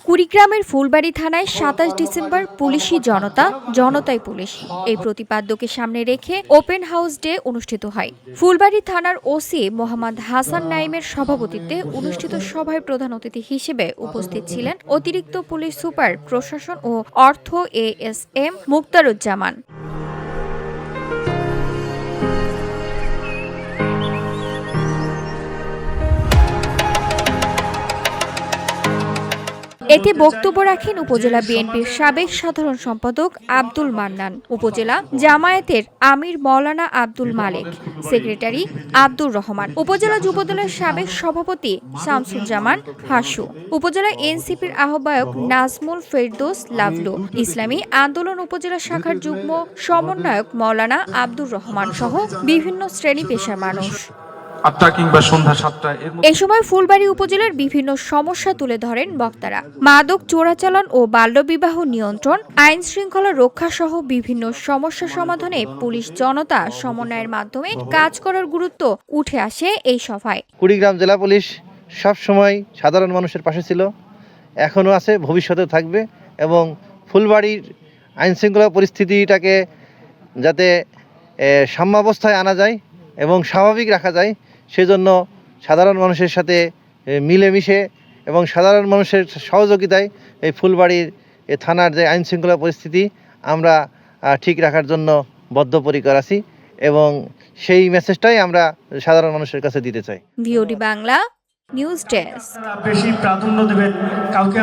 কুড়িগ্রামের ফুলবাড়ী থানায় ২৭ ডিসেম্বর পুলিশি জনতায় পুলিশ এই প্রতিপাদ্যকে সামনে রেখে ওপেন হাউস ডে অনুষ্ঠিত হয়। ফুলবাড়ী থানার ওসি মোহাম্মদ হাসান নাইমের সভাপতিত্বে অনুষ্ঠিত সভায় প্রধান অতিথি হিসেবে উপস্থিত ছিলেন অতিরিক্ত পুলিশ সুপার প্রশাসন ও অর্থ ASM মুক্তারুজ্জামান। এতে বক্তব্য রাখেন উপজেলা বিএনপির সাবেক সাধারণ সম্পাদক আব্দুল মান্নান, উপজেলা জামায়াতের আমির মাওলানা আব্দুল মালেক, সেক্রেটারি আব্দুর রহমান, উপজেলা যুবদলের সাবেক সভাপতি শামসুজ্জামান হাসু, উপজেলা এনসিপির আহ্বায়ক নাজমুল ফেরদৌস লাভলু, ইসলামী আন্দোলন উপজেলা শাখার যুগ্ম সমন্বয়ক মাওলানা আব্দুর রহমান সহ বিভিন্ন শ্রেণী পেশার মানুষ। এ সময় ফুলবাড়ী উপজেলার বিভিন্ন সমস্যা তুলে ধরেন বক্তারা। মাদক চোরাচালান ও বাল্যবিবাহ নিয়ন্ত্রণ, আইন শৃঙ্খলা রক্ষা সহ বিভিন্ন সমস্যা সমাধানে পুলিশ জনতা সমন্বয়ের মাধ্যমে কাজ করার গুরুত্ব উঠে আসে এই সভায়। কুড়িগ্রাম জেলা পুলিশ সব সময় সাধারণ মানুষের পাশে ছিল, এখনও আছে, ভবিষ্যতেও থাকবে এবং ফুলবাড়ির আইন শৃঙ্খলা পরিস্থিতিটাকে যাতে সাম্যাবস্থায় আনা যায় এবং স্বাভাবিক রাখা যায় সেজন্য সাধারণ মানুষের সাথে মিলেমিশে এবং সাধারণ মানুষের সহযোগিতায় এই ফুলবাড়ির থানার যে আইন শৃঙ্খলা পরিস্থিতি আমরা ঠিক রাখার জন্য বদ্ধপরিকর আছি এবং সেই মেসেজটাই আমরা সাধারণ মানুষের কাছে দিতে চাই। VOD Bangla news desk. বেশি প্রাধান্য দেবেন কাউকে